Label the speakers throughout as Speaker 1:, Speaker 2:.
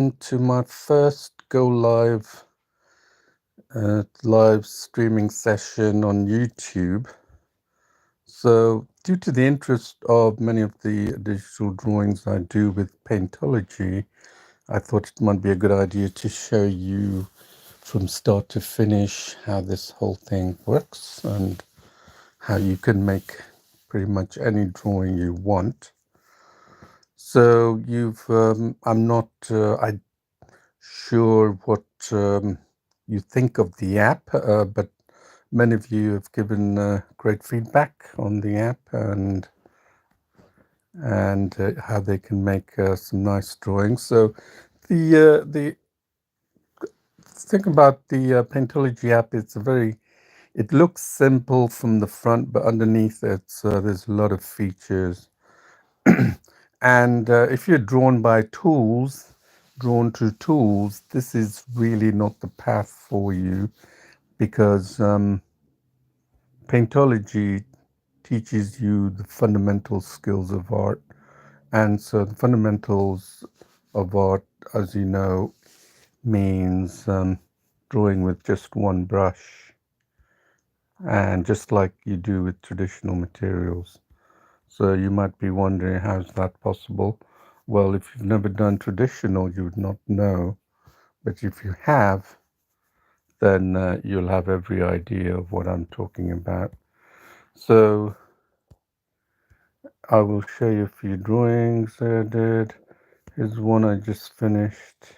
Speaker 1: To my first go live streaming session on YouTube. So, due to the interest of many of the digital drawings I do with Paintology, I thought it might be a good idea to show you from start to finish how this whole thing works and how you can make pretty much any drawing you want. So I'm not sure what you think of the app, but many of you have given great feedback on the app and how they can make some nice drawings. So the thing about the Paintology app, it looks simple from the front, but underneath there's a lot of features. And if you're drawn to tools, this is really not the path for you because Paintology teaches you the fundamental skills of art. And so the fundamentals of art, as you know, means drawing with just one brush, and just like you do with traditional materials. So you might be wondering, how is that possible? Well, if you've never done traditional, you would not know. But if you have, then you'll have every idea of what I'm talking about. So I will show you a few drawings I did. Here's one I just finished.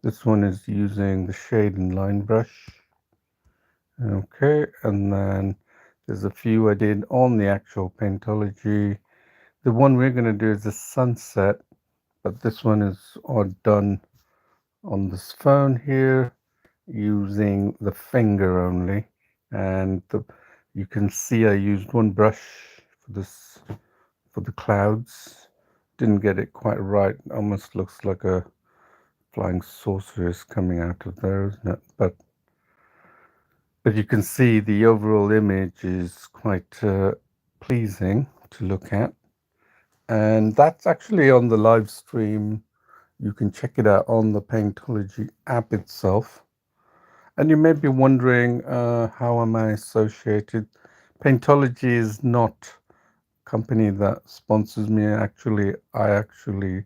Speaker 1: This one is using the shade and line brush. Okay, and then there's a few I did on the actual Paintology. The one we're going to do is a sunset, but this one is all done on this phone here using the finger only. And you can see I used one brush for this, for the clouds. Didn't get it quite right. Almost looks like a flying saucer is coming out of there, isn't it? But you can see the overall image is quite pleasing to look at. And that's actually on the live stream. You can check it out on the Paintology app itself. And you may be wondering, how am I associated? Paintology is not a company that sponsors me. I actually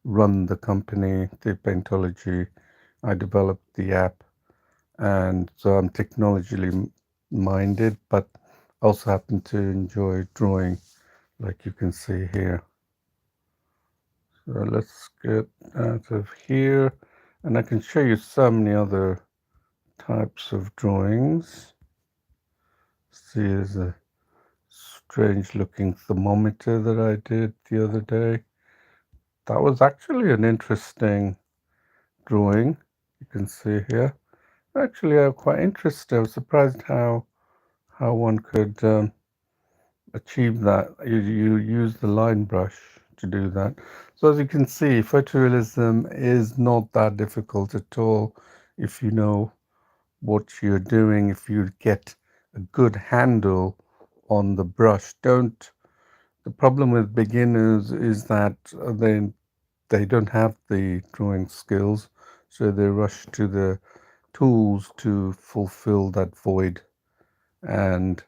Speaker 1: run the company, the Paintology. I developed the app, and so I'm technologically minded, but also happen to enjoy drawing, like you can see here. So let's get out of here, and I can show you so many other types of drawings. See, there's a strange looking thermometer that I did the other day. That was actually an interesting drawing. You can see here. Actually, quite interesting. I was surprised how one could achieve that. You use the line brush to do that. So as you can see, photorealism is not that difficult at all if you know what you're doing, if you get a good handle on the brush. The problem with beginners is that they don't have the drawing skills, so they rush to the tools to fulfill that void. And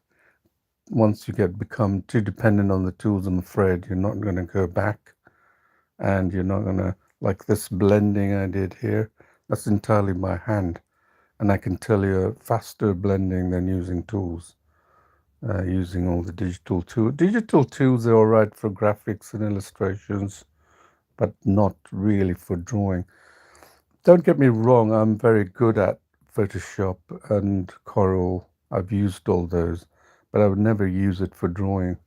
Speaker 1: once you become too dependent on the tools, I'm afraid you're not going to go back, and you're not going to, like this blending I did here, that's entirely by hand. And I can tell you faster blending than using tools, using all the digital tools. Digital tools are all right for graphics and illustrations, but not really for drawing. Don't get me wrong, I'm very good at Photoshop and Corel. I've used all those, but I would never use it for drawing.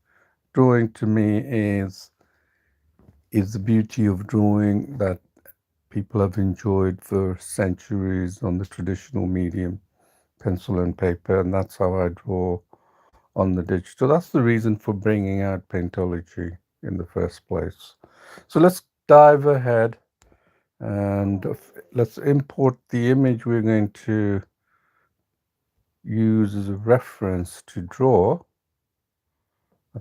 Speaker 1: Drawing to me is the beauty of drawing that people have enjoyed for centuries on the traditional medium, pencil and paper, and that's how I draw on the digital. That's the reason for bringing out Paintology in the first place. So let's dive ahead and let's import the image we're going to use as a reference to draw. I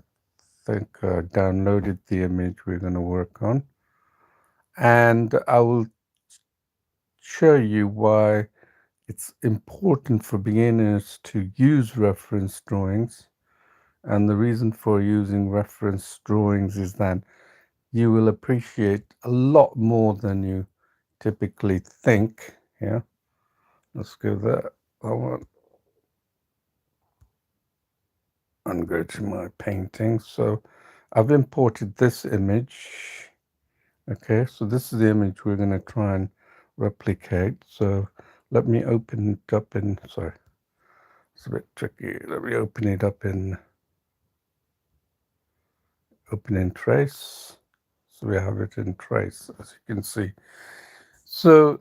Speaker 1: think I downloaded the image we're going to work on, and I will show you why it's important for beginners to use reference drawings. And the reason for using reference drawings is that you will appreciate a lot more than you typically think. Yeah, let's go there. I want and go to my painting. So I've imported this image. Okay, so this is the image we're going to try and replicate. So let me open it up in, sorry, it's a bit tricky. Let me open in trace. So we have it in trace, as you can see. So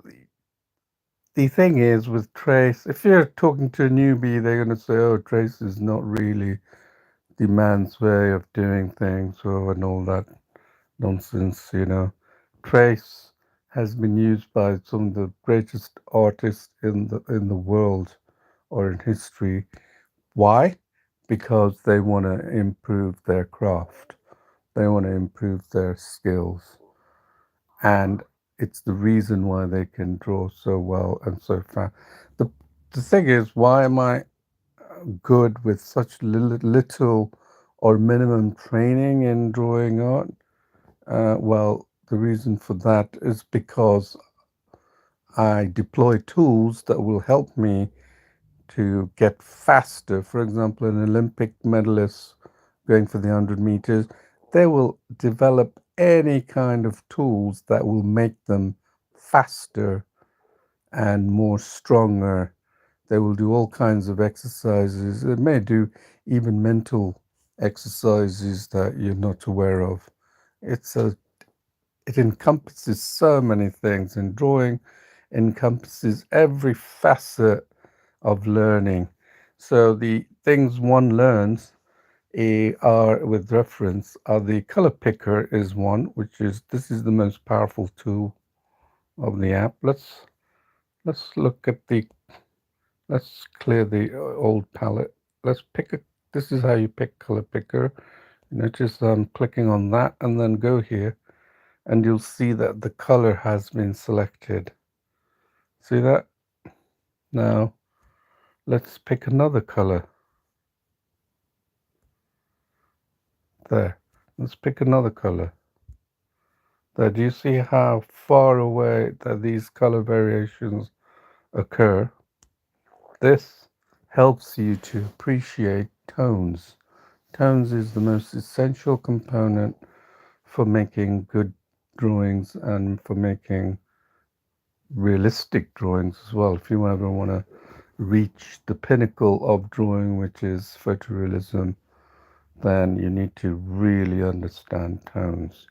Speaker 1: the thing is with trace, if you're talking to a newbie, they're going to say, oh, trace is not really the man's way of doing things or and all that nonsense, you know. Trace has been used by some of the greatest artists in the world or in history. Why? Because they want to improve their craft. They want to improve their skills. And it's the reason why they can draw so well and so fast. The, the thing is, why am I good with such little or minimum training in drawing art? Well, the reason for that is because I deploy tools that will help me to get faster. For example, an Olympic medalist going for the 100 meters, they will develop any kind of tools that will make them faster and more stronger. They will do all kinds of exercises. They may do even mental exercises that you're not aware of. It's a it encompasses so many things, and drawing encompasses every facet of learning. So the things one learns are with reference are the color picker is one, which is this is the most powerful tool of the app. Let's look at the let's clear the old palette. Let's pick a this is how you pick color picker. Notice I'm clicking on that and then go here and you'll see that the color has been selected. See that? Now let's pick another color. There. Let's pick another color. There. Do you see how far away that these color variations occur? This helps you to appreciate tones. Tones is the most essential component for making good drawings and for making realistic drawings as well. If you ever want to reach the pinnacle of drawing, which is photorealism, then you need to really understand tones.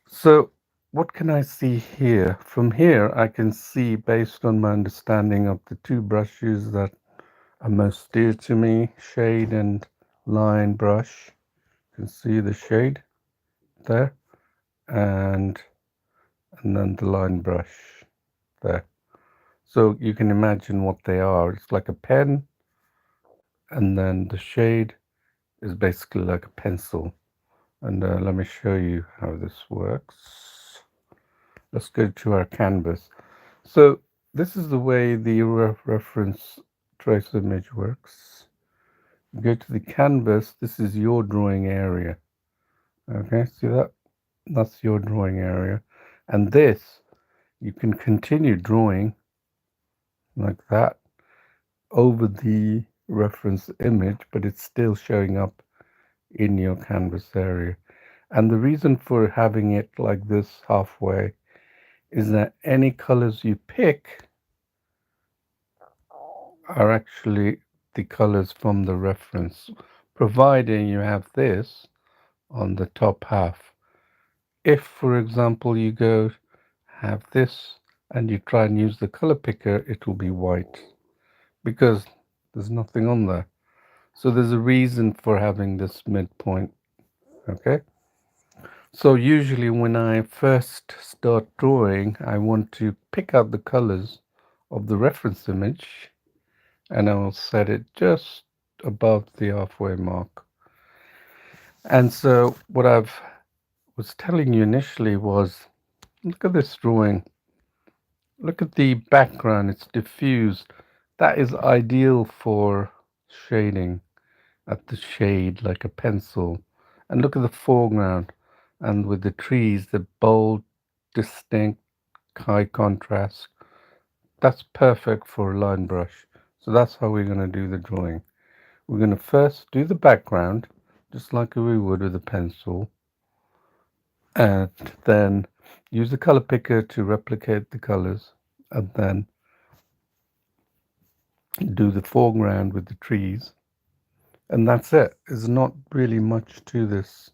Speaker 1: So what can I see here? From here, I can see, based on my understanding of the two brushes that are most dear to me, shade and line brush. You can see the shade there, and then the line brush there. So you can imagine what they are. It's like a pen, and then the shade is basically like a pencil. And let me show you how this works. Let's go to our canvas. So this is the way the reference trace image works. Go to the canvas. This is your drawing area. Okay, see that? That's your drawing area. And this, you can continue drawing like that over the reference image, but it's still showing up in your canvas area. And the reason for having it like this halfway is that any colors you pick are actually the colors from the reference, providing you have this on the top half. If, for example, you go have this and you try and use the color picker, it will be white because there's nothing on there. So there's a reason for having this midpoint. Okay. So usually when I first start drawing, I want to pick out the colors of the reference image and I will set it just above the halfway mark. And so what I was telling you initially was, look at this drawing. Look at the background, it's diffused. That is ideal for shading at the shade like a pencil. And look at the foreground and with the trees, the bold, distinct, high contrast. That's perfect for a line brush. So that's how we're going to do the drawing. We're going to first do the background, just like we would with a pencil, and then use the color picker to replicate the colors, and then do the foreground with the trees. And that's it. There's not really much to this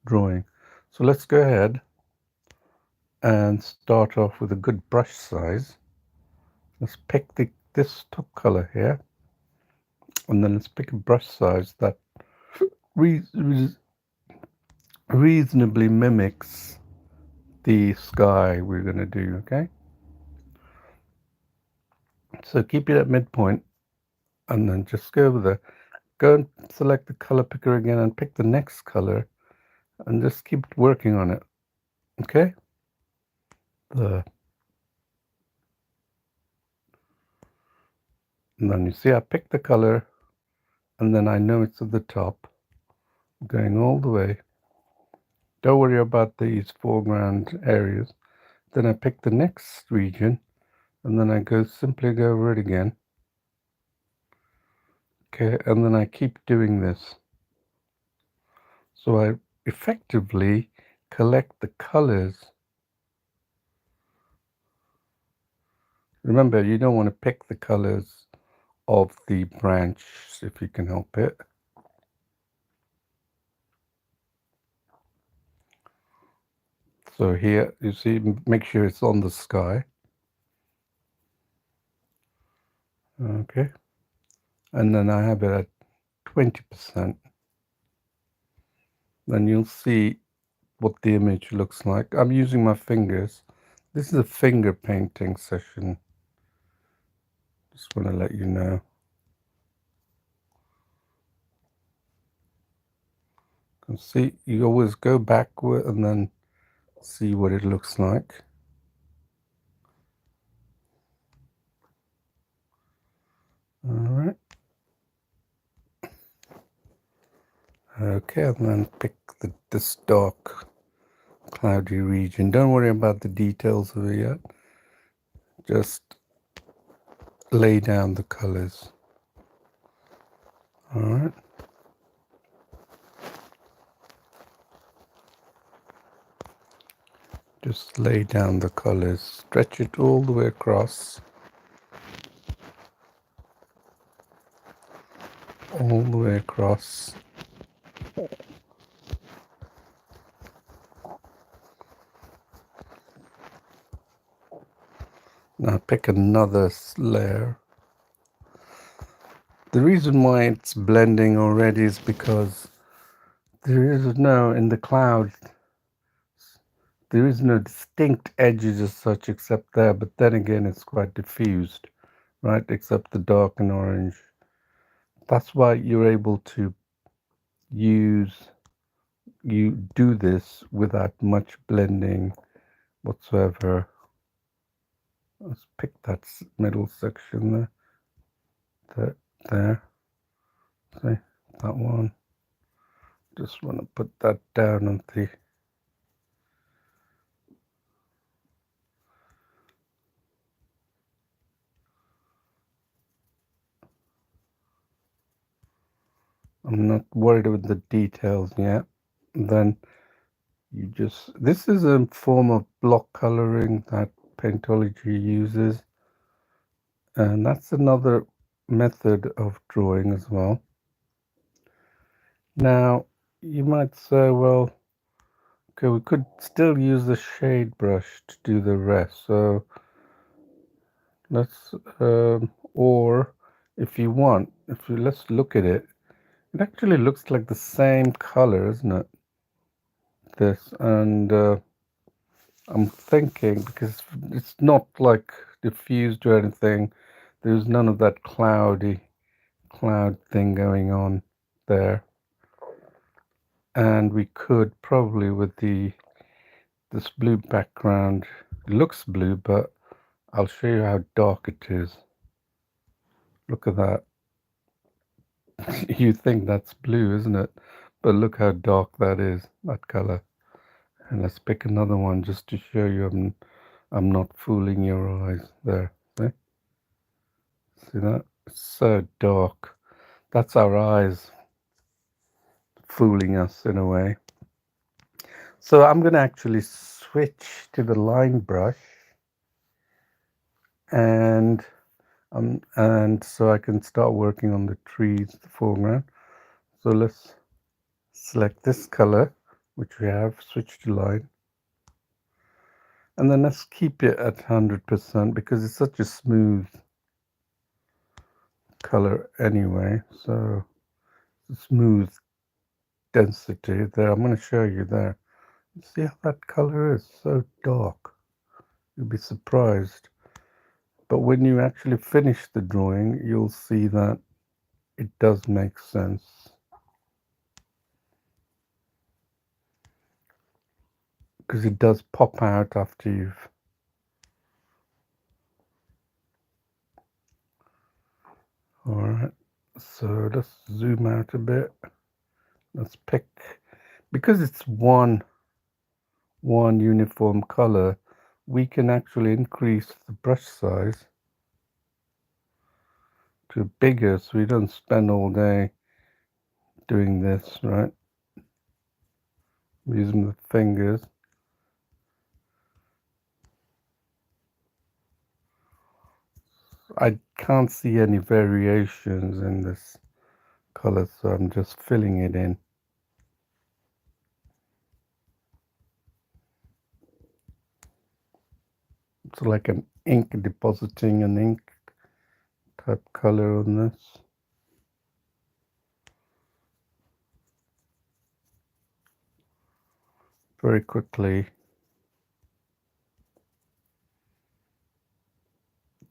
Speaker 1: drawing. So let's go ahead and start off with a good brush size. Let's pick this top color here, and then let's pick a brush size that re reasonably mimics the sky we're going to do, okay? So keep it at midpoint, and then just go over there. Go and select the color picker again and pick the next color, and just keep working on it, okay? And then you see I picked the color, and then I know it's at the top, going all the way. Don't worry about these foreground areas. Then I pick the next region, and then I simply go over it again. Okay, and then I keep doing this. So I effectively collect the colors. Remember, you don't want to pick the colors of the branch if you can help it. So here, you see, make sure it's on the sky. Okay. And then I have it at 20%. Then you'll see what the image looks like. I'm using my fingers. This is a finger painting session. Just want to let you know. You can see, you always go backward and then see what it looks like. All right. Okay, and then pick this dark, cloudy region. Don't worry about the details of it yet. Just lay down the colors. All right. Just lay down the colors. Stretch it all the way across. All the way across. Now pick another layer. The reason why it's blending already is because there is in the cloud, there is no distinct edges as such except there, but then again it's quite diffused, right? Except the dark and orange. That's why you're able to you do this without much blending whatsoever. Let's pick that middle section there. See that one. Just want to put that down on the. I'm not worried with the details yet. Then this is a form of block coloring that Paintology uses, and that's another method of drawing as well. Now you might say, well, okay, we could still use the shade brush to do the rest. So let's or if you want, let's look at it. It actually looks like the same color, isn't it? This, and I'm thinking, because it's not like diffused or anything, there's none of that cloud thing going on there. And we could probably with this blue background, it looks blue, but I'll show you how dark it is. Look at that. You think that's blue, isn't it? But look how dark that is, that color. And let's pick another one just to show you I'm not fooling your eyes. There, see that? It's so dark. That's our eyes fooling us in a way. So I'm going to actually switch to the line brush, and so I can start working on the trees, the foreground. So let's select this color, which we have, switch to line, and then let's keep it at 100% because it's such a smooth color anyway. So smooth density there. I'm going to show you there. See how that color is so dark. You'll be surprised. But when you actually finish the drawing, you'll see that it does make sense. Because it does pop out after you've... Alright, so let's zoom out a bit. Let's pick... Because it's one uniform color, we can actually increase the brush size to bigger so we don't spend all day doing this, right? Using the fingers. I can't see any variations in this color, so I'm just filling it in. It's like an ink, depositing an ink type color on this. Very quickly.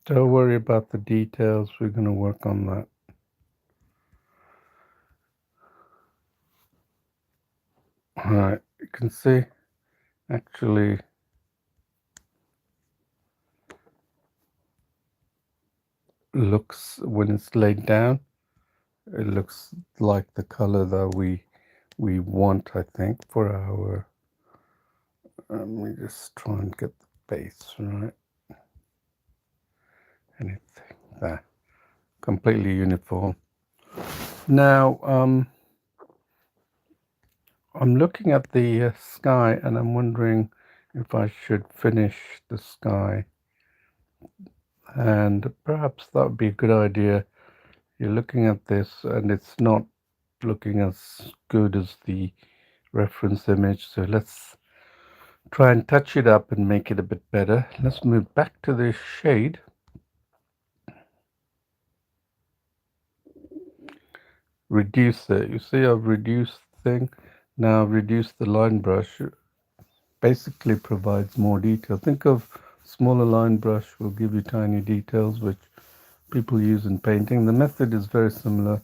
Speaker 1: Don't worry about the details, we're going to work on that. Alright, you can see actually looks, when it's laid down, it looks like the color that we want, I think, for our... Let me just try and get the base right. Anything there. Completely uniform. Now, I'm looking at the sky and I'm wondering if I should finish the sky. And perhaps that would be a good idea. You're looking at this and it's not looking as good as the reference image. So let's try and touch it up and make it a bit better. Let's move back to the shade. Reduce it. You see I've reduced the thing. Now reduce the line brush. Basically provides more detail. Think of smaller line brush will give you tiny details which people use in painting. The method is very similar,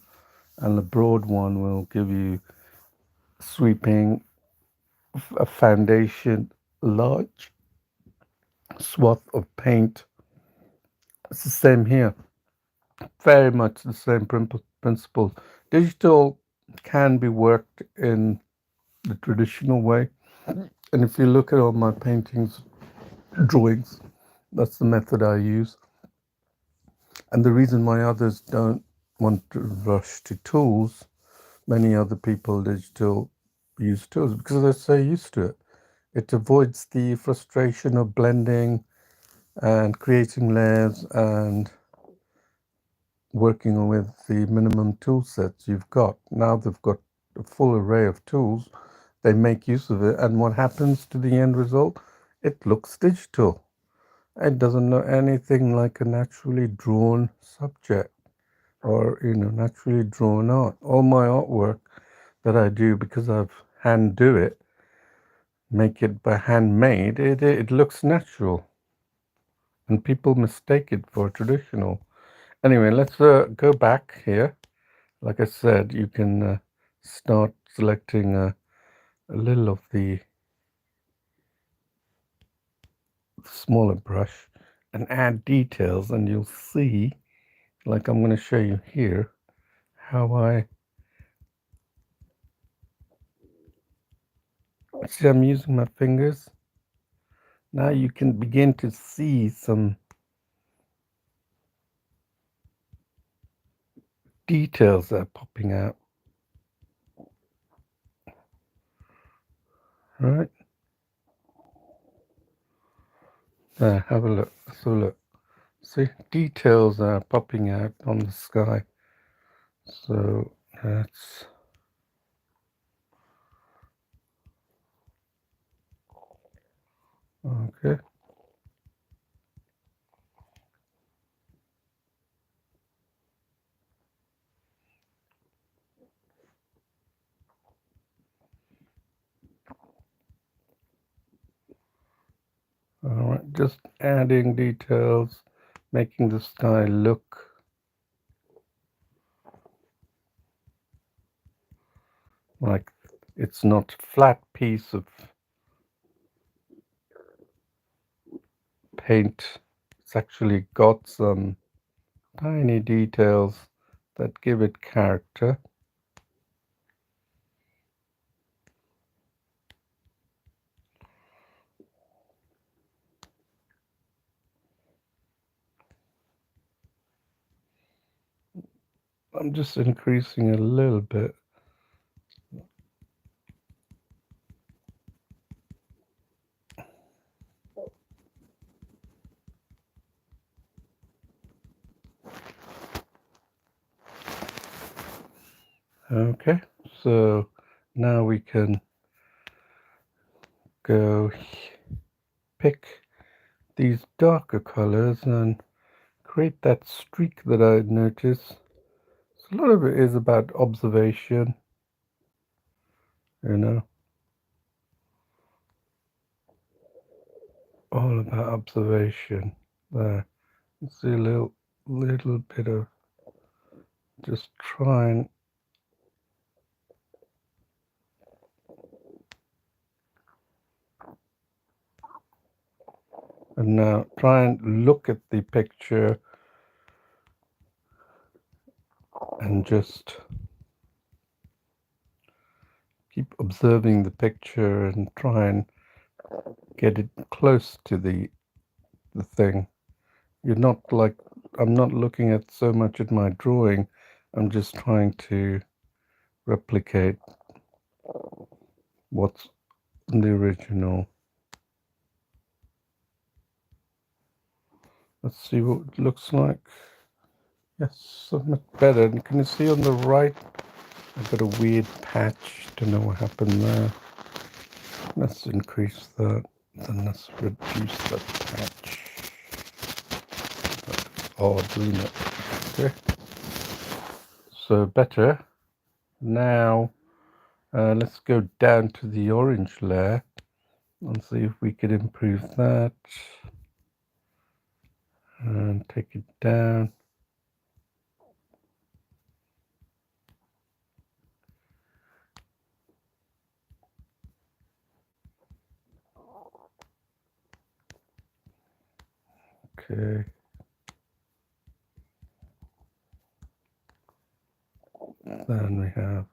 Speaker 1: and the broad one will give you sweeping, a foundation, large swath of paint. It's the same here. Very much the same principle. Digital can be worked in the traditional way, and if you look at all my paintings, drawings, that's the method I use. And the reason why others don't want to rush to tools, many other people digital use tools because they're so used to it. It avoids the frustration of blending and creating layers and working with the minimum tool sets you've got. Now they've got a full array of tools, they make use of it, and what happens to the end result? It looks digital. It doesn't look anything like a naturally drawn subject or, naturally drawn art. All my artwork that I do, because I've hand do it, make it by handmade, it looks natural. And people mistake it for traditional. Anyway, let's go back here. Like I said, you can start selecting a little of the smaller brush and add details, and you'll see, like I'm going to show you here, how see I'm using my fingers. Now you can begin to see some details that are popping out. Right? There, have a look. Let's have a look. See, details are popping out on the sky. So that's okay. All right, just adding details, making the sky look like it's not a flat piece of paint. It's actually got some tiny details that give it character. I'm just increasing a little bit. Okay, so now we can go pick these darker colors and create that streak that I noticed. So a lot of it is about observation, you know, all about observation. There, you see a little bit of just trying. And now try and look at the picture and just keep observing the picture and try and get it close to the thing. You're not like, I'm not looking at so much at my drawing, I'm just trying to replicate what's in the original. Let's see what it looks like. Yes, so much better. And can you see on the right, I've got a weird patch. Don't know what happened there. Let's increase that. Then let's reduce that patch. That's odd, isn't it? Okay. So better. Now let's go down to the orange layer and see if we can improve that. And take it down. Okay. Then we have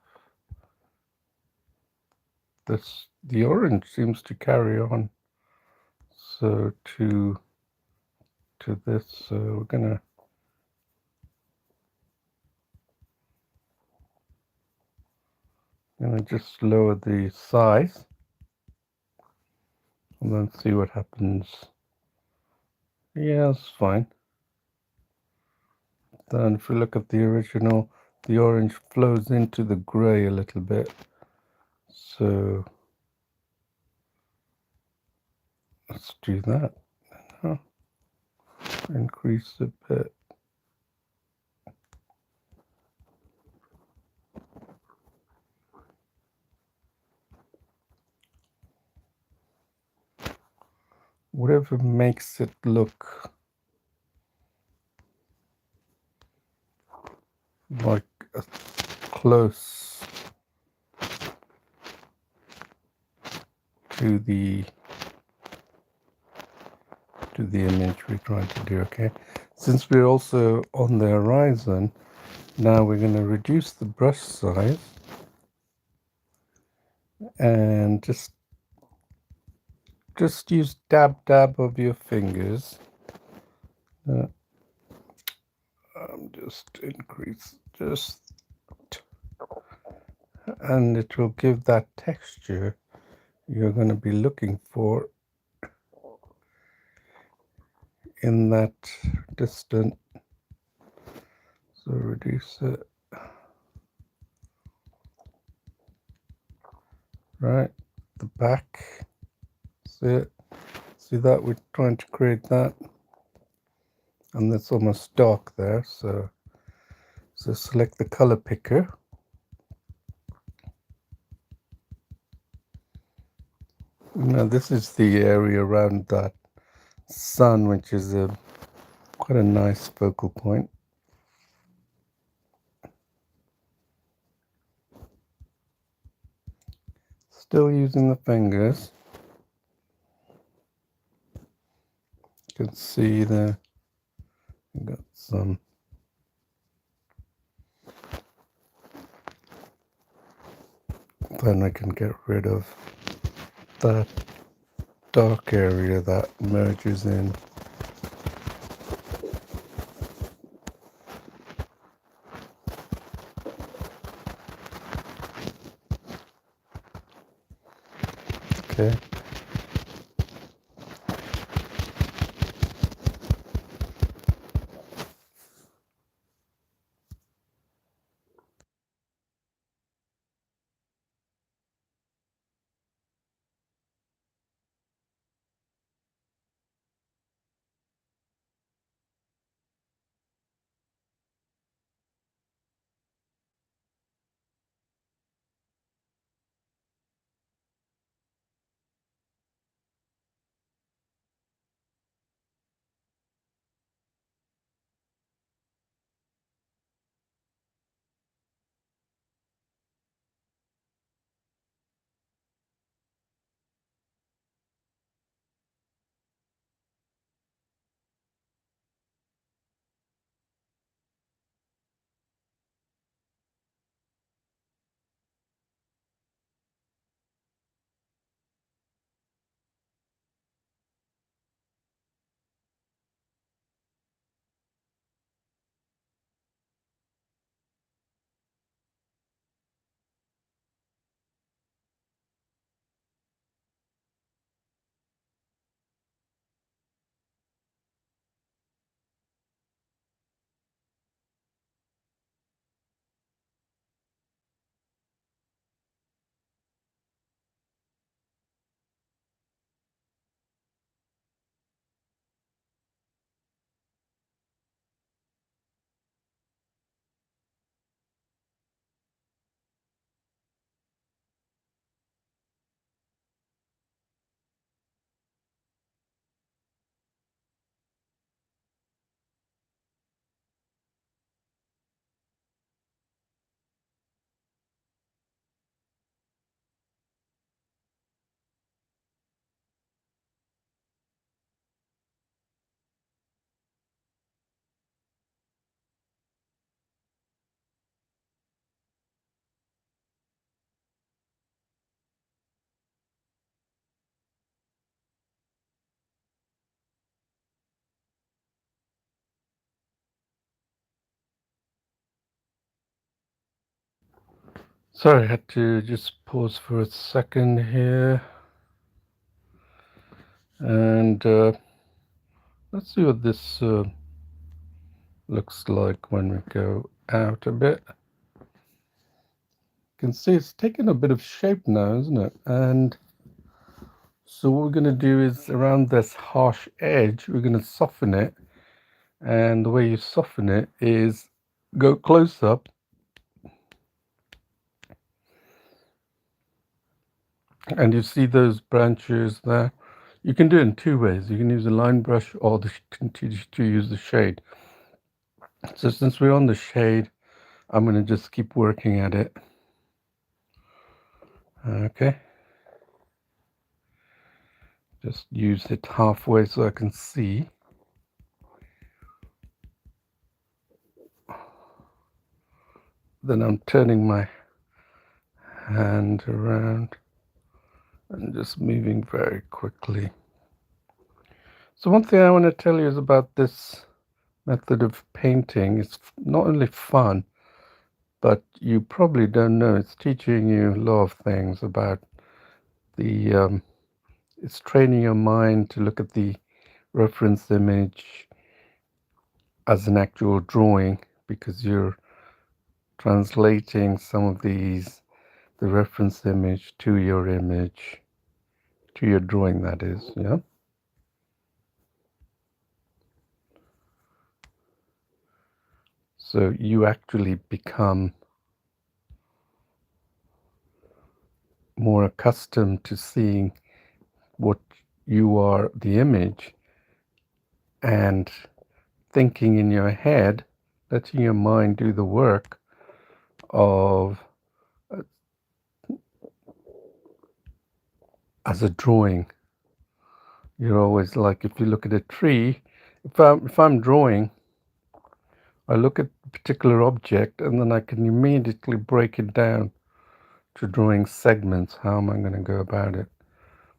Speaker 1: this. The orange seems to carry on. So to this, so we're gonna just lower the size and then see what happens. Yeah, it's fine. Then if we look at the original, the orange flows into the gray a little bit. So let's do that. Increase a bit. Whatever makes it look like a close to the to the image we're trying to do. Okay, since we're also on the horizon, now we're going to reduce the brush size and just use dab of your fingers. Just increase and it will give that texture you're going to be looking for in that distant. So reduce it. Right, the back. See it? See that? We're trying to create that. And that's almost dark there, so select the color picker. Now this is the area around that sun, which is quite a nice focal point. Still using the fingers. You can see there, you got some. Then I can get rid of that dark area that merges in. Okay. Sorry, I had to just pause for a second here. And let's see what this looks like when we go out a bit. You can see it's taking a bit of shape now, isn't it? And so what we're going to do is around this harsh edge, we're going to soften it. And the way you soften it is go close up and you see those branches there. You can do it in two ways. You can use a line brush or continue to use the shade. So since we're on the shade, I'm going to just keep working at it. Okay. Just use it halfway so I can see. Then I'm turning my hand around and just moving very quickly. So one thing I want to tell you is about this method of painting. It's not only fun, but you probably don't know, it's teaching you a lot of things about the, it's training your mind to look at the reference image as an actual drawing, because you're translating some of these, the reference image to your image, to your drawing, that is, yeah. So you actually become more accustomed to seeing what you are, the image, and thinking in your head, letting your mind do the work of as a drawing. You're always like, if you look at a tree, if I'm drawing, I look at a particular object and then I can immediately break it down to drawing segments. How am I going to go about it?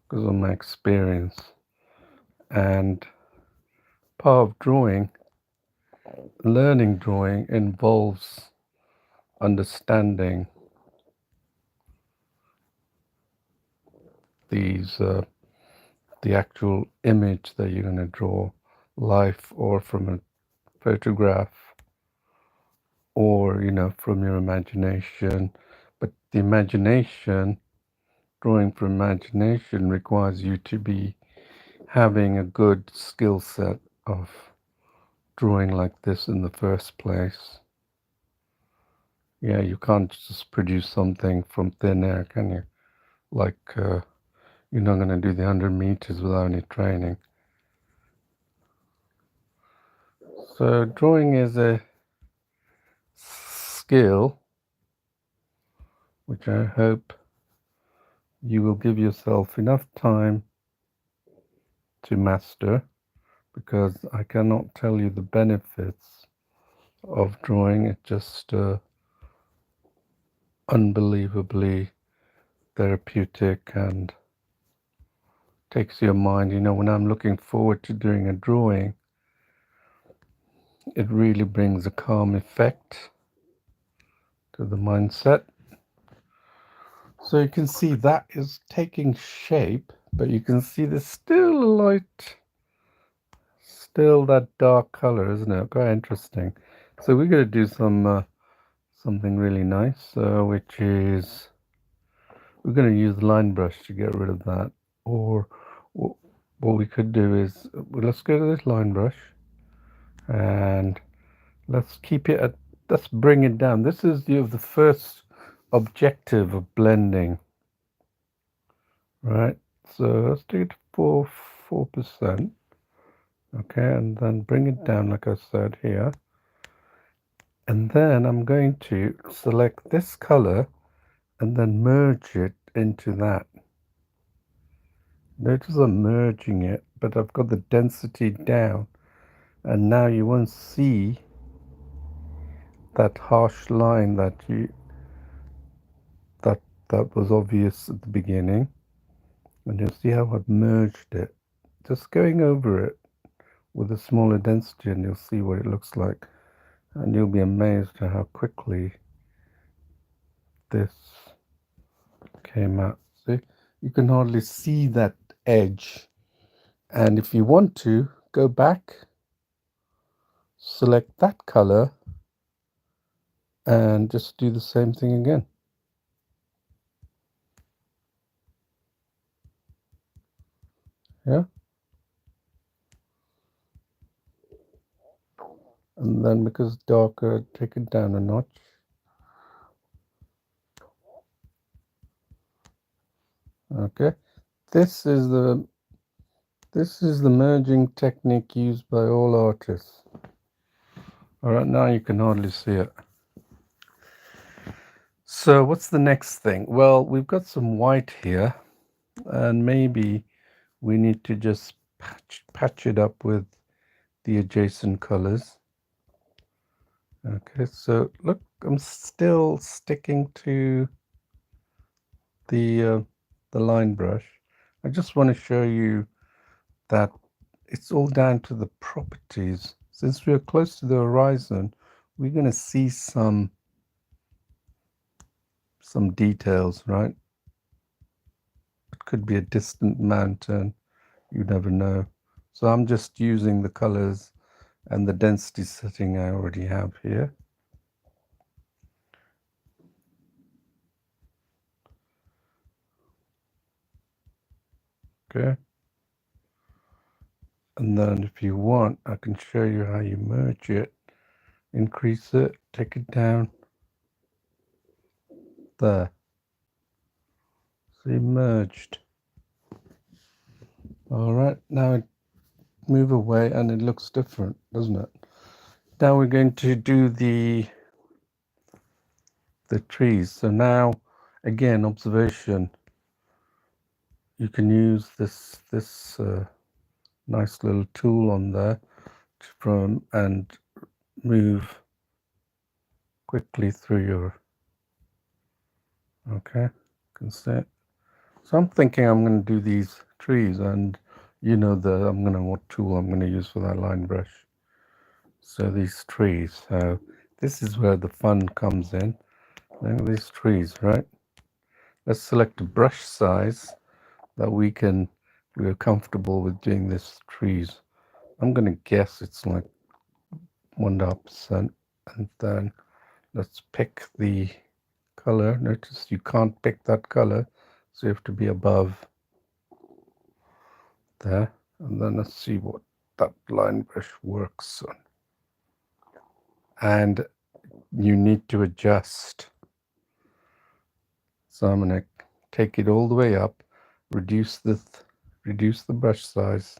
Speaker 1: Because of my experience. And part of drawing, learning drawing, involves understanding these, the actual image that you're going to draw, life or from a photograph, or from your imagination. But the imagination, drawing from imagination, requires you to be having a good skill set of drawing like this in the first place. Yeah, you can't just produce something from thin air, can you? Like, you're not going to do the 100 meters without any training. So drawing is a skill which I hope you will give yourself enough time to master, because I cannot tell you the benefits of drawing. It's just unbelievably therapeutic and takes your mind. When I'm looking forward to doing a drawing, it really brings a calm effect to the mindset. So you can see that is taking shape, but you can see there's still a light, still that dark color, isn't it? Quite interesting. So we're going to do something really nice, which is we're going to use the line brush to get rid of that. Or what we could do is, let's go to this line brush and let's keep it at, let's bring it down. This is the first objective of blending, right? So let's take it to 4%. Okay, and then bring it down like I said here. And then I'm going to select this color and then merge it into that. Notice I'm merging it, but I've got the density down, and now you won't see that harsh line that was obvious at the beginning. And you'll see how I've merged it, just going over it with a smaller density, and you'll see what it looks like, and you'll be amazed at how quickly this came out. See, you can hardly see that edge. And if you want to go back, select that color and just do the same thing again. Yeah, and then because it's darker, take it down a notch. Okay, this is the merging technique used by all artists. All right, now you can hardly see it. So what's the next thing? Well, we've got some white here, and maybe we need to just patch it up with the adjacent colors. Okay, so look, I'm still sticking to the line brush. I just want to show you that it's all down to the properties. Since we're close to the horizon, we're going to see some details, right? It could be a distant mountain, you never know. So I'm just using the colors and the density setting I already have here. Okay. And then if you want, I can show you how you merge it. Increase it, take it down. There. See, merged. Alright, now it move away and it looks different, doesn't it? Now we're going to do the trees. So now, again, observation. You can use this nice little tool on there from and move quickly through your. Okay, can see it. So I'm thinking I'm going to do these trees, and you know what tool I'm going to use for that line brush. So these trees. So this is where the fun comes in. Look at these trees, right? Let's select a brush size that we're comfortable with doing this trees. I'm going to guess it's like 1.5%, and then let's pick the color. Notice you can't pick that color, so you have to be above there. And then let's see what that line brush works on. And you need to adjust. So I'm going to take it all the way up, reduce the brush size,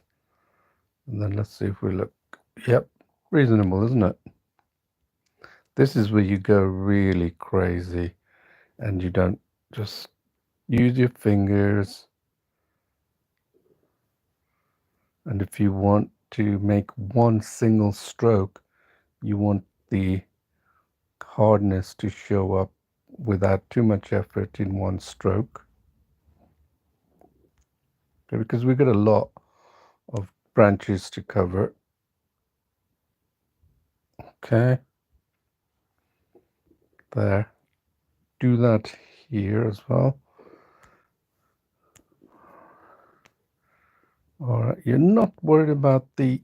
Speaker 1: and then let's see if we look. Yep, reasonable, isn't it? This is where you go really crazy and you don't just use your fingers. And if you want to make one single stroke, you want the hardness to show up without too much effort in one stroke. Okay, because we've got a lot of branches to cover. Okay, there. Do that here as well. All right, you're not worried about the.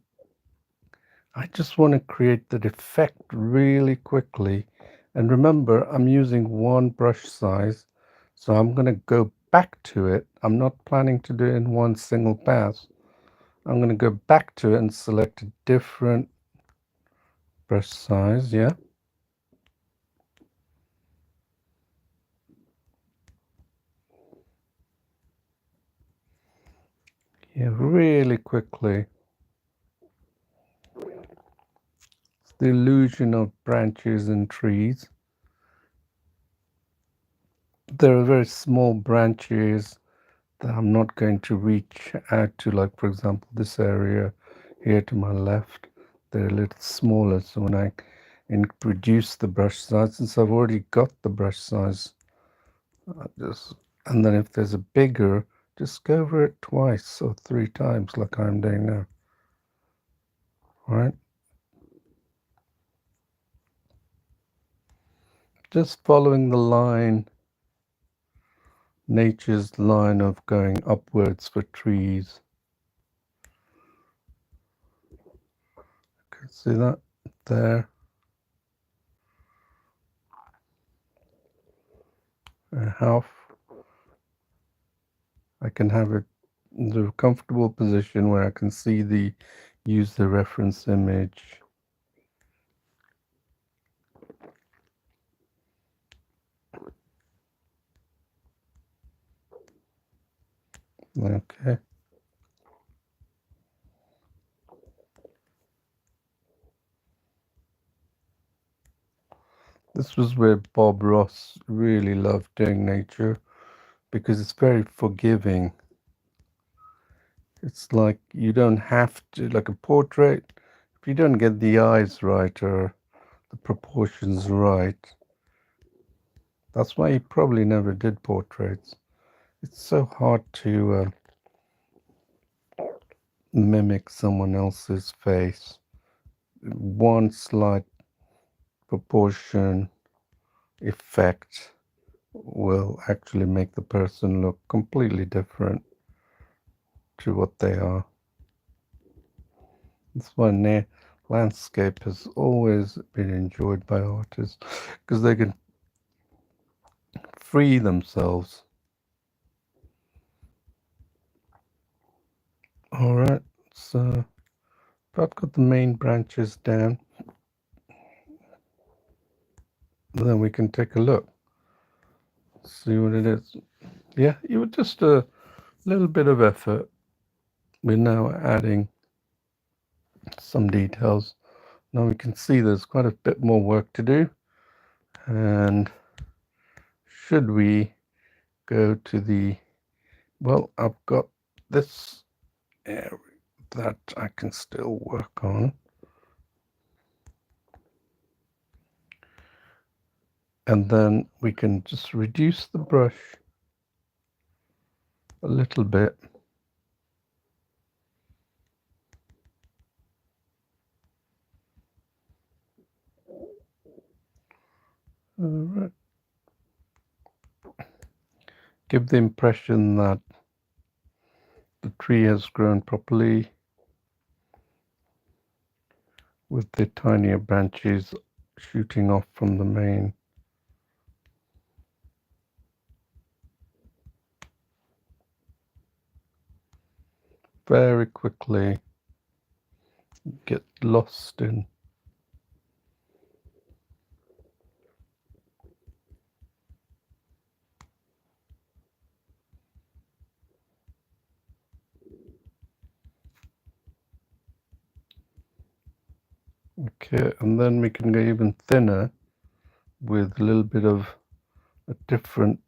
Speaker 1: I just want to create that effect really quickly. And remember, I'm using one brush size, so I'm going to go back to it. I'm not planning to do it in one single pass. I'm going to go back to it and select a different brush size, yeah. Yeah, really quickly. It's the illusion of branches and trees. There are very small branches that I'm not going to reach out to, like for example this area here to my left. They're a little smaller, so when I reduce the brush size, since I've already got the brush size, and then if there's a bigger, just go over it twice or 3 times like I'm doing now. All right, just following the line, nature's line of going upwards for trees. Okay, see that there? Half. I can have it in the comfortable position where I can see use the reference image. Okay. This was where Bob Ross really loved doing nature because it's very forgiving. It's like you don't have to, like a portrait, if you don't get the eyes right or the proportions right, that's why he probably never did portraits. It's so hard to mimic someone else's face. One slight proportion effect will actually make the person look completely different to what they are. That's why landscape has always been enjoyed by artists, because they can free themselves. All right, so I've got the main branches down, then we can take a look, see what it is. Yeah, you were just a little bit of effort. We're now adding some details. Now we can see there's quite a bit more work to do. And should we go to the, well, I've got this area that I can still work on. And then we can just reduce the brush a little bit. All right. Give the impression that the tree has grown properly with the tinier branches shooting off from the main. Very quickly get lost in. Okay, and then we can go even thinner with a little bit of a different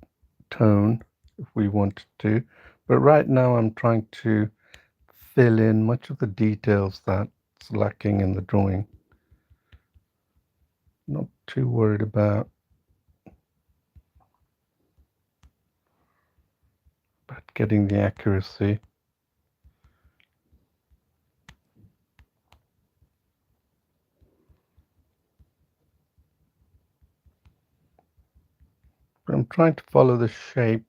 Speaker 1: tone if we wanted to. But right now I'm trying to fill in much of the details that's lacking in the drawing. Not too worried about getting the accuracy. But I'm trying to follow the shape,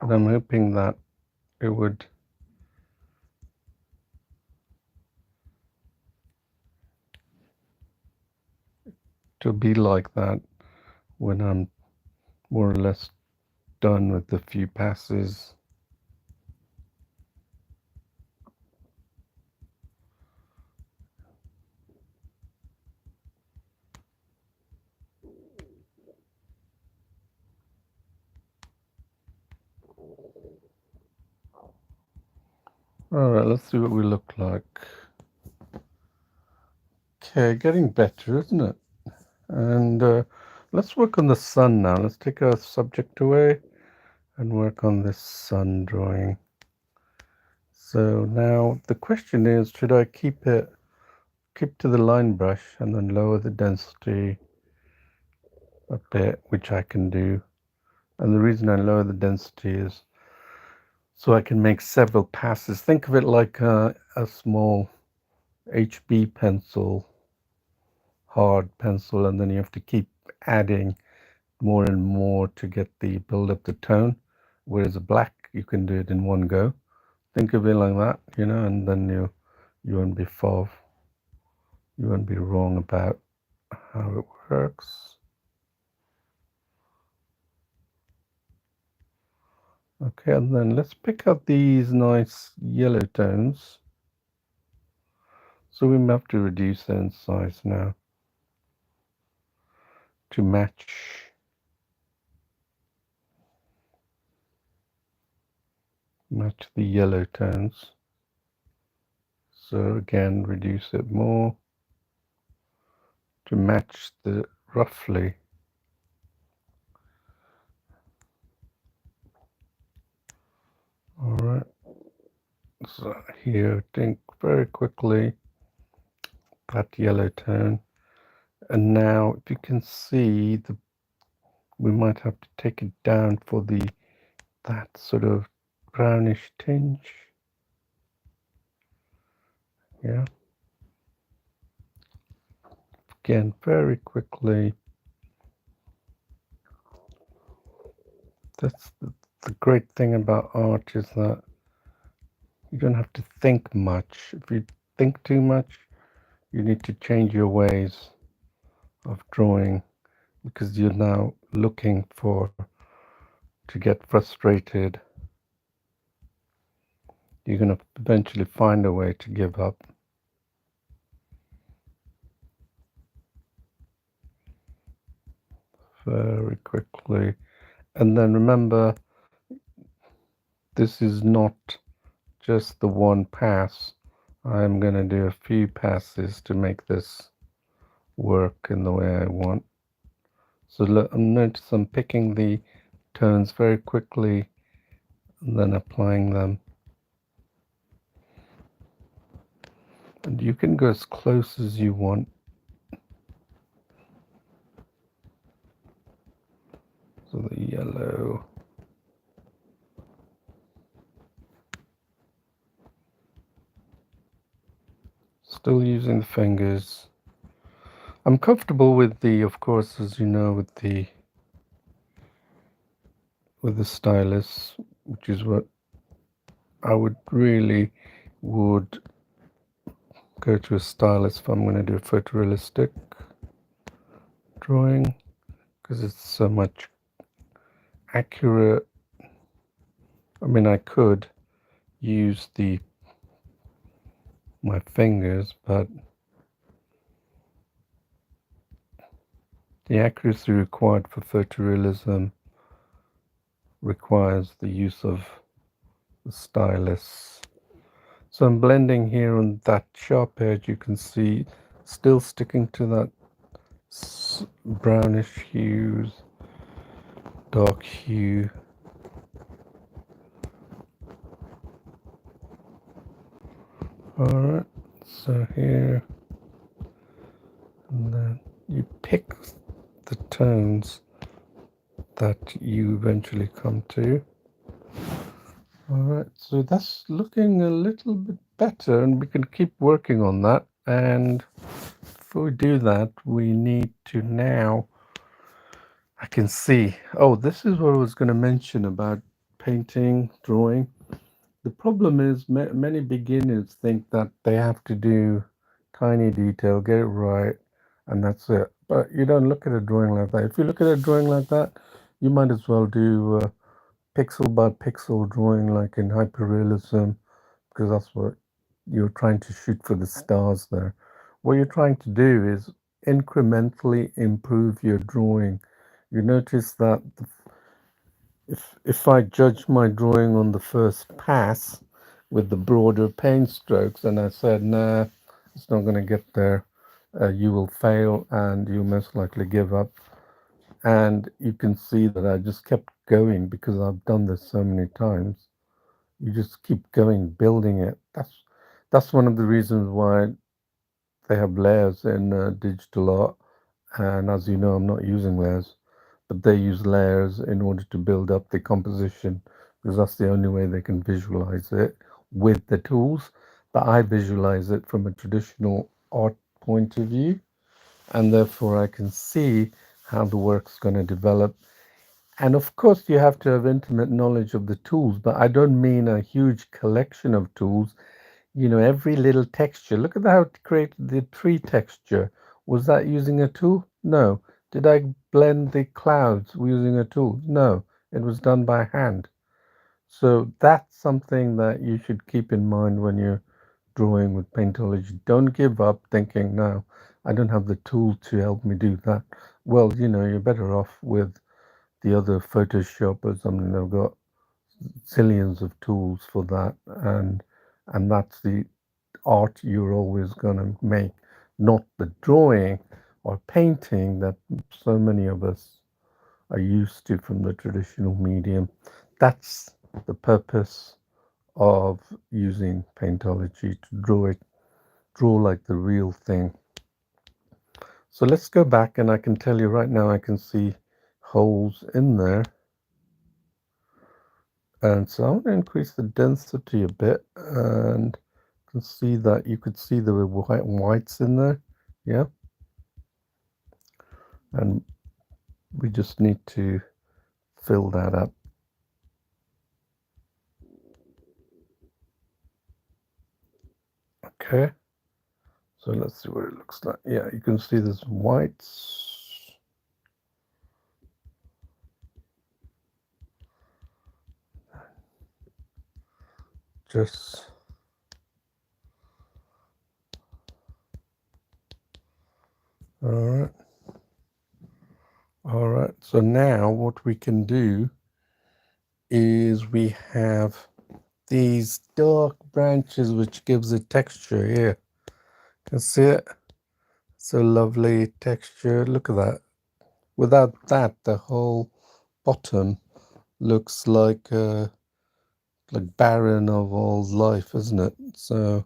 Speaker 1: and I'm hoping that it would to be like that when I'm more or less done with the few passes. All right, let's see what we look like. Okay, getting better, isn't it? And let's work on the sun now. Let's take our subject away and work on this sun drawing. So now the question is, should I keep to the line brush and then lower the density a bit, which I can do. And the reason I lower the density is so I can make several passes. Think of it like a small HB pencil, hard pencil, and then you have to keep adding more and more to get the build up the tone. Whereas a black, you can do it in one go. Think of it like that, and then you won't be you won't be wrong about how it works. Okay, and then let's pick up these nice yellow tones. So we have to reduce them in size now to match the yellow tones. So again, reduce it more to match the roughly. All right. So here, think very quickly that yellow tone. And now, if you can see, we might have to take it down for that sort of brownish tinge. Yeah, again, very quickly. That's the great thing about art is that you don't have to think much. If you think too much, you need to change your ways of drawing because you're now looking to get frustrated. You're going to eventually find a way to give up. Very quickly. And then remember, this is not just the one pass. I'm going to do a few passes to make this work in the way I want. So notice I'm picking the tones very quickly and then applying them. And you can go as close as you want. So the yellow. Still using the fingers. I'm comfortable with of course, as you know, with the stylus, which is what I would go to a stylus if I'm going to do a photorealistic drawing because it's so much accurate. I mean, I could use my fingers, but the accuracy required for photorealism requires the use of the stylus. So I'm blending here on that sharp edge. You can see still sticking to that brownish hues, dark hue. Alright, so here, and then you pick the tones that you eventually come to. Alright, so that's looking a little bit better, and we can keep working on that. And before we do that, we need to now, I can see, oh, this is what I was going to mention about painting, drawing. The problem is many beginners think that they have to do tiny detail, get it right, and that's it. But you don't look at a drawing like that. If you look at a drawing like that, you might as well do pixel by pixel drawing like in hyperrealism, because that's what you're trying to shoot for the stars there. What you're trying to do is incrementally improve your drawing. You notice that if I judge my drawing on the first pass with the broader paint strokes and I said, nah, it's not going to get there, you will fail and you'll most likely give up. And you can see that I just kept going because I've done this so many times. You just keep going, building it. That's one of the reasons why they have layers in digital art. And as you know, I'm not using layers, but they use layers in order to build up the composition because that's the only way they can visualize it with the tools. But I visualize it from a traditional art point of view, and therefore I can see how the work's going to develop. And of course, you have to have intimate knowledge of the tools, but I don't mean a huge collection of tools. Every little texture. Look at how it created the tree texture. Was that using a tool? No. Did I blend the clouds using a tool? No. It was done by hand. So that's something that you should keep in mind when you're drawing with Paintology. Don't give up thinking, no, I don't have the tool to help me do that. Well, you're better off with the other Photoshop or something. They've got zillions of tools for that, and that's the art you're always going to make, not the drawing or painting that so many of us are used to from the traditional medium. That's the purpose of using Paintology to draw like the real thing. So let's go back, and I can tell you right now I can see holes in there. And so I'm going to increase the density a bit, and you can see that you could see the whites in there. Yeah. And we just need to fill that up. Okay. So let's see what it looks like. Yeah, you can see there's whites. Just all right. All right. So now what we can do is we have these dark branches which gives it texture here. You can see it? It's a lovely texture. Look at that. Without that, the whole bottom looks like barren of all life, isn't it? So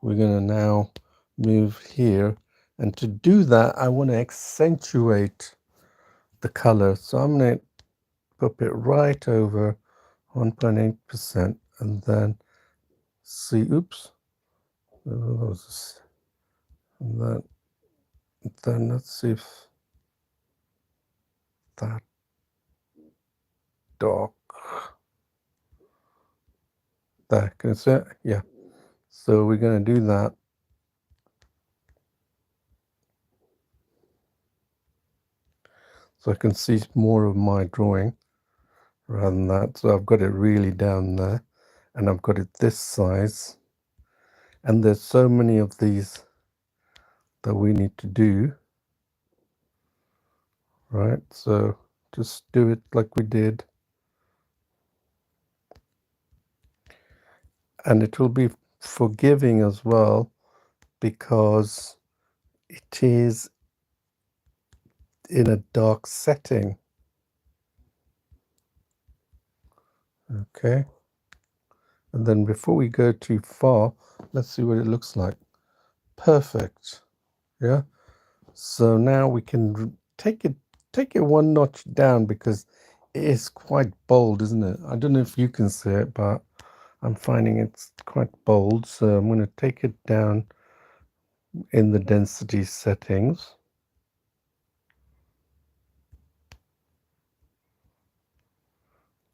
Speaker 1: we're going to now move here, and to do that I want to accentuate the color, so I'm going to pop it right over 1.8%, and then see, oops, and then let's see if that dark there, can you see it? Yeah, so we're going to do that. So I can see more of my drawing rather than that. So I've got it really down there, and I've got it this size. And there's so many of these that we need to do, right? So just do it like we did. And it will be forgiving as well, because it is in a dark setting. Okay. And then before we go too far, let's see what it looks like. Perfect. Yeah. So now we can take it one notch down, because it is quite bold, isn't it? I don't know if you can see it, but I'm finding it's quite bold. So I'm going to take it down in the density settings.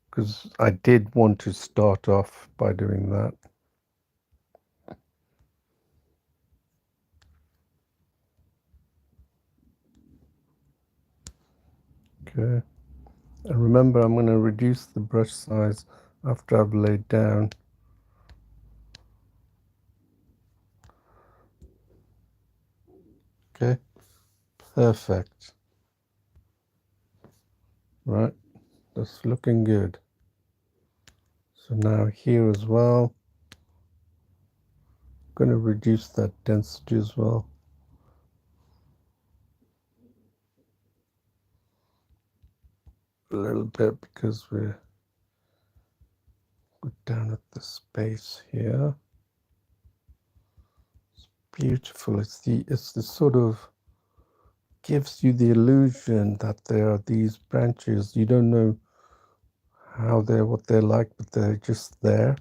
Speaker 1: Because I did want to start off by doing that. Okay. And remember, I'm going to reduce the brush size after I've laid down. Okay. Perfect. Right. That's looking good. So now here as well, I'm going to reduce that density as well. A little bit, because we're down at the space here. It's beautiful. It's the sort of gives you the illusion that there are these branches. You don't know what they're like, but they're just there.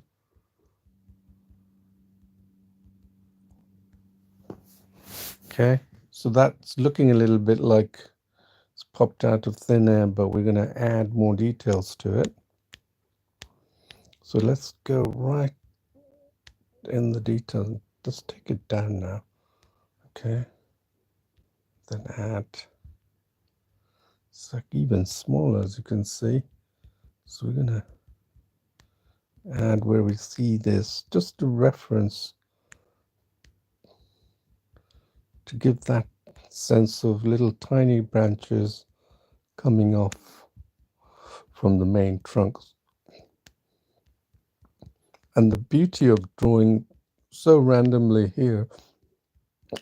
Speaker 1: Okay, so that's looking a little bit like it's popped out of thin air, but we're going to add more details to it. So let's go right in the detail. Let's take it down now. Okay, then add. It's like even smaller, as you can see. So we're going to add where we see this, just a reference to give that sense of little tiny branches coming off from the main trunks. And the beauty of drawing so randomly here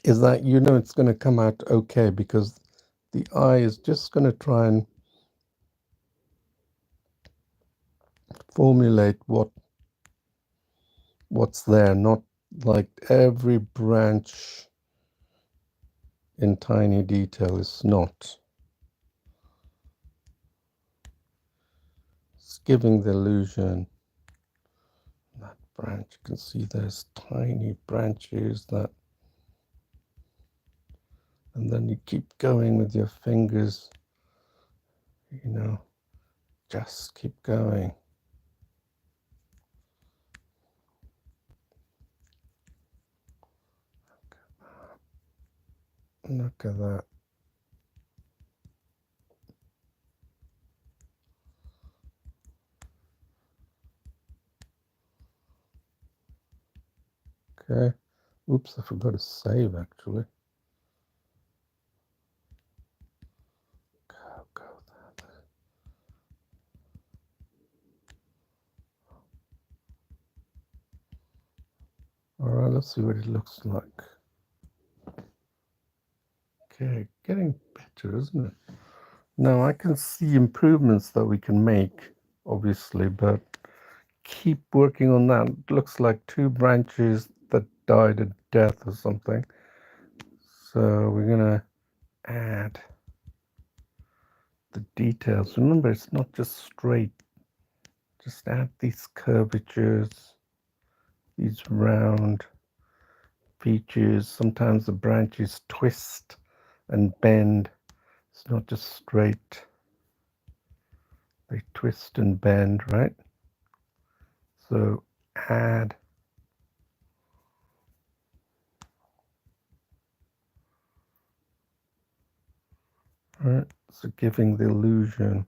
Speaker 1: is that you know it's going to come out okay, because the eye is just going to try and formulate what what's there, not like every branch in tiny detail is not. It's giving the illusion that branch, you can see there's tiny branches that, and then you keep going with your fingers, you know, just keep going. Look at that. Okay. Oops, I forgot to save actually. Go there. All right, let's see what it looks like. Okay, getting better, isn't it? Now I can see improvements that we can make, obviously, but keep working on that. It looks like two branches that died a death or something. So we're gonna add the details. Remember, it's not just straight. Just add these curvatures, these round features. Sometimes the branches twist and bend. It's not just straight. They twist and bend, right? So add. Right, so giving the illusion.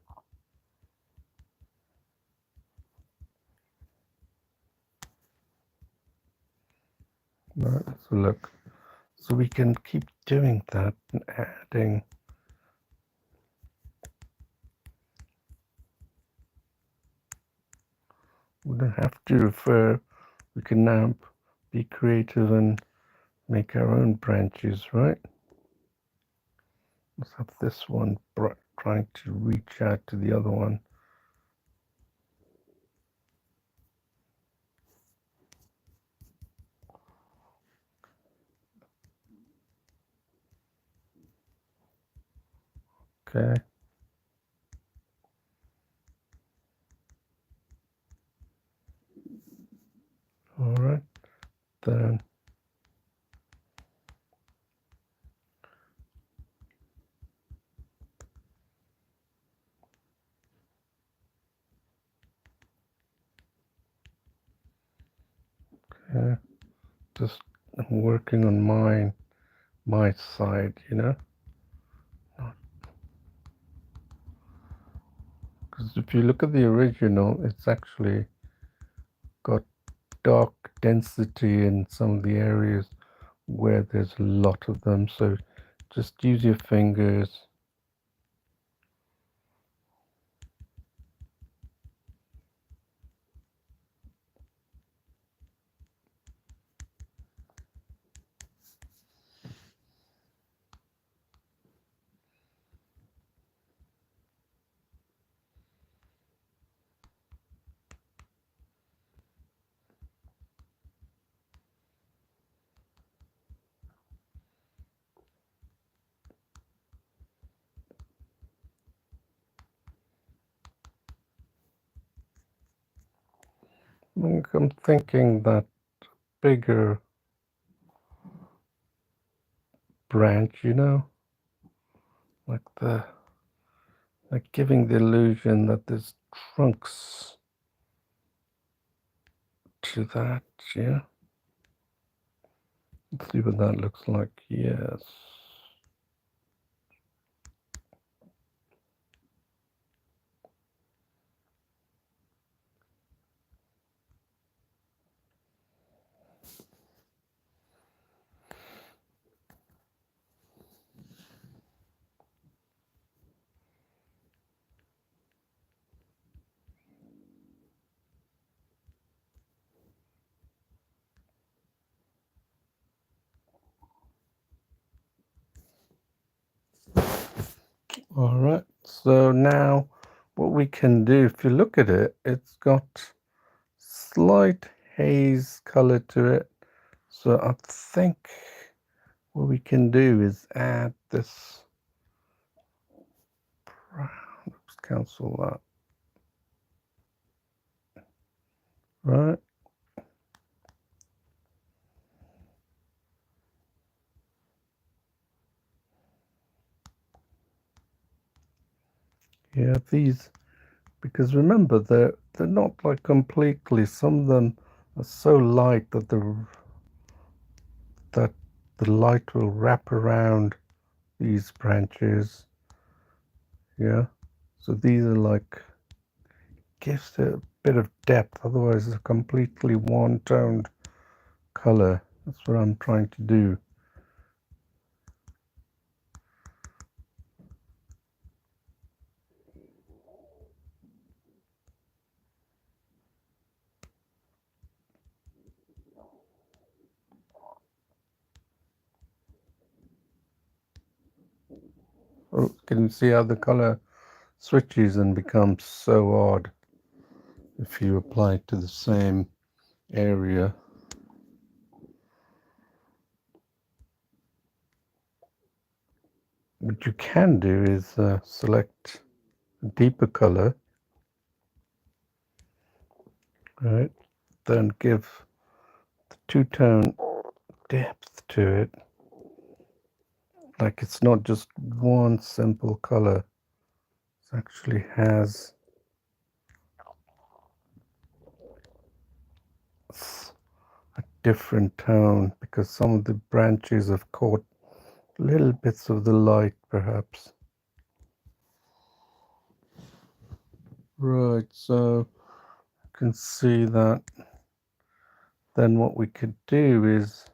Speaker 1: Right, so look, so we can keep doing that and adding. We don't have to refer. We can now be creative and make our own branches, right? Let's have this one trying to reach out to the other one. Okay. All right. Then okay. Just working on my side, you know. Because if you look at the original, it's actually got dark density in some of the areas where there's a lot of them. So just use your fingers. I'm thinking that bigger branch, you know, like giving the illusion that there's trunks to that, yeah. Let's see what that looks like. Yes. All right. So now what we can do, if you look at it, it's got slight haze color to it. So I think what we can do is add this. Let's cancel that. Right. Yeah, these, because remember they're not like completely. Some of them are so light that the light will wrap around these branches. Yeah. So these are like, gives it a bit of depth. Otherwise, it's a completely one-toned color. That's what I'm trying to do. Oh, can you see how the color switches and becomes so odd if you apply it to the same area? What you can do is select a deeper color, right? Then give the two-tone depth to it. Like it's not just one simple color. It actually has a different tone because some of the branches have caught little bits of the light, perhaps. Right, so you can see that. Then what we could do is,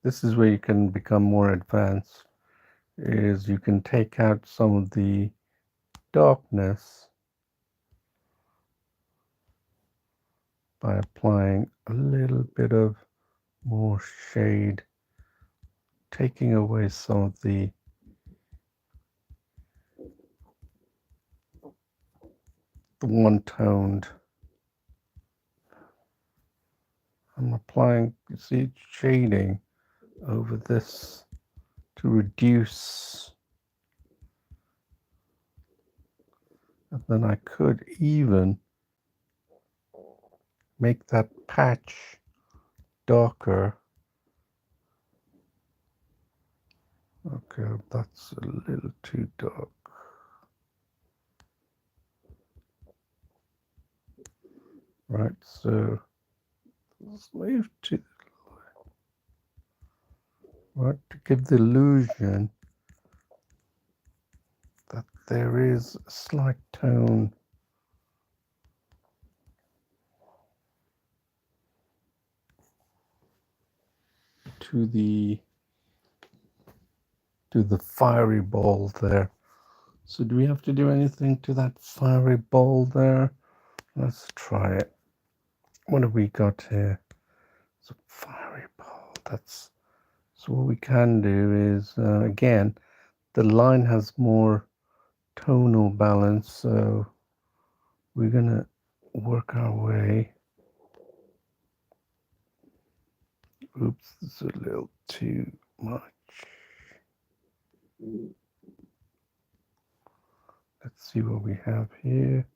Speaker 1: this is where you can become more advanced, is you can take out some of the darkness by applying a little bit of more shade, taking away some of the one-toned. I'm applying, you see, shading over this to reduce, and then I could even make that patch darker. Okay, that's a little too dark. Right, so let's move to, right, to give the illusion that there is a slight tone to the fiery ball there. So do we have to do anything to that fiery ball there? Let's try it. What have we got here? It's a fiery ball. That's, so what we can do is, again, the line has more tonal balance, so we're gonna work our way. Oops, it's a little too much. Let's see what we have here.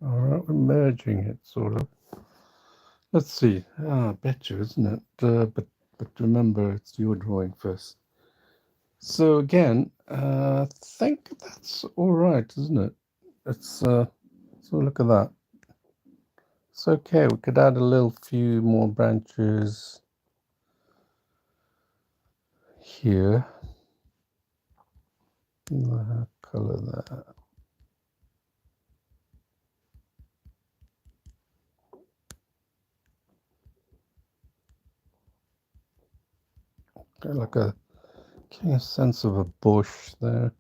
Speaker 1: All right, we're merging it, sort of. Let's see. Ah, better, isn't it? But remember, it's your drawing first. So again, I think that's all right, isn't it? It's so look at that. It's okay. We could add a little few more branches here. Color that. Okay, like getting a sense of a bush there.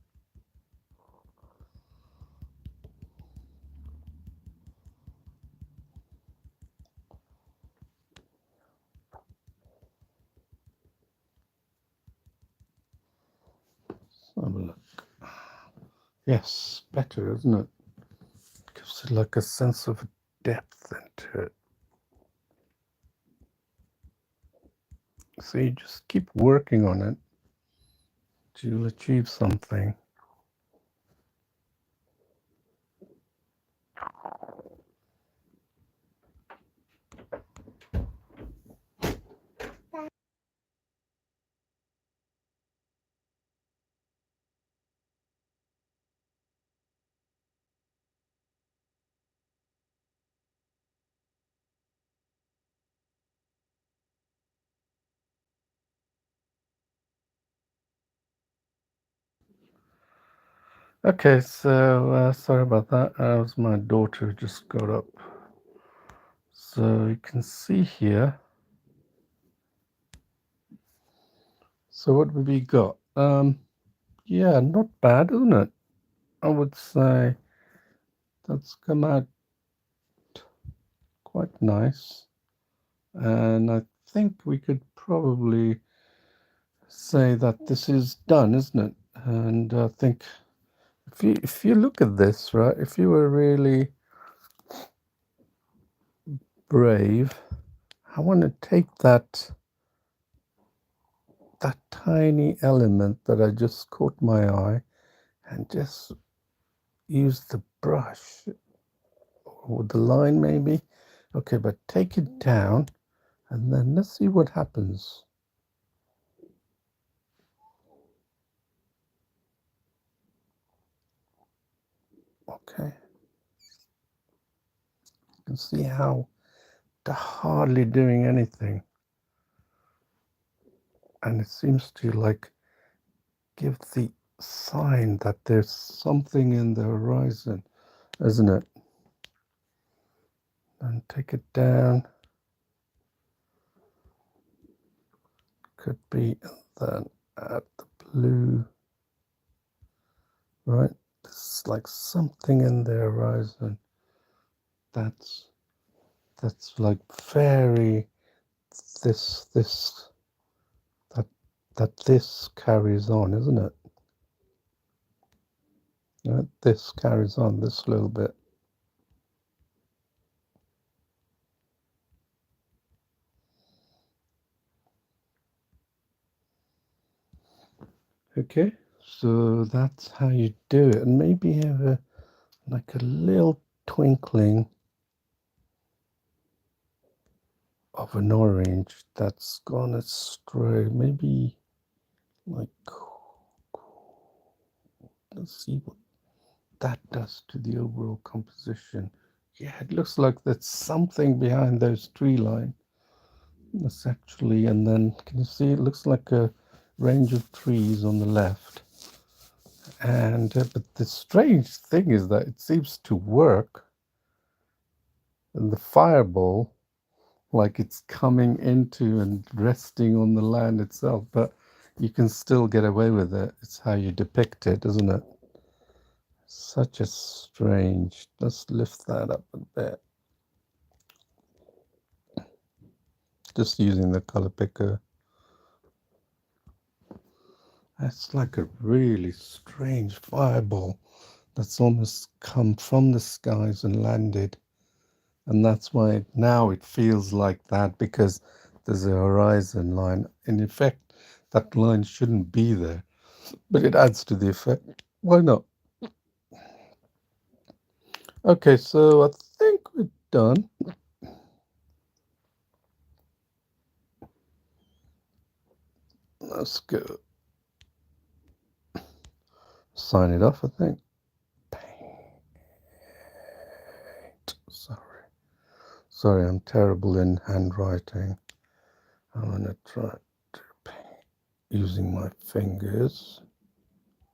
Speaker 1: Have a look. Yes, better, isn't it? Gives it like a sense of depth into it. So you just keep working on it till you'll achieve something. Okay, so sorry about that. That was my daughter who just got up. So you can see here. So what have we got? Yeah, not bad, isn't it? I would say that's come out quite nice. And I think we could probably say that this is done, isn't it? And I think if you look at this, right, if you were really brave, I want to take that tiny element that I just caught my eye and just use the brush or the line maybe. Okay, but take it down and then let's see what happens. Okay, you can see how they're hardly doing anything, and it seems to like give the sign that there's something in the horizon, isn't it? And take it down. Could be then add the blue, right? There's like something in the horizon that's like very this that this carries on, isn't it? Right? This carries on this little bit. Okay, so that's how you do it, and maybe have a like a little twinkling of an orange that's gone astray. Maybe like let's see what that does to the overall composition. Yeah, it looks like there's something behind those tree line. That's actually, and then can you see it looks like a range of trees on the left. And but the strange thing is that it seems to work, and the fireball, like it's coming into and resting on the land itself, but you can still get away with it. It's how you depict it, isn't it? Such a strange. Let's lift that up a bit. Just using the color picker. That's like a really strange fireball that's almost come from the skies and landed. And that's why now it feels like that, because there's a horizon line. In effect, that line shouldn't be there, but it adds to the effect. Why not? Okay, so I think we're done. Let's go sign it off, I think. Paint. Sorry, I'm terrible in handwriting. I'm gonna try to paint using my fingers.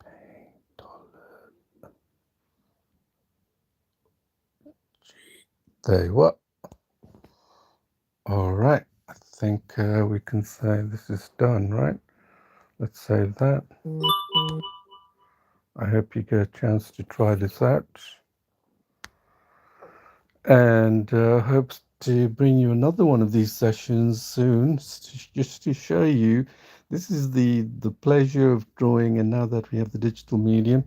Speaker 1: Paintology. There you are. All right, I think we can say this is done, right? Let's save that. I hope you get a chance to try this out, and hope to bring you another one of these sessions soon, just to show you This is the pleasure of drawing, and now that we have the digital medium,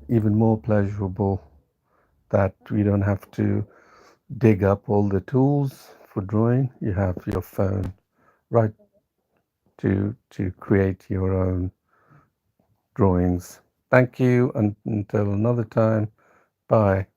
Speaker 1: even more pleasurable that we don't have to dig up all the tools for drawing. You have your phone right to create your own drawings. Thank you, and until another time, bye.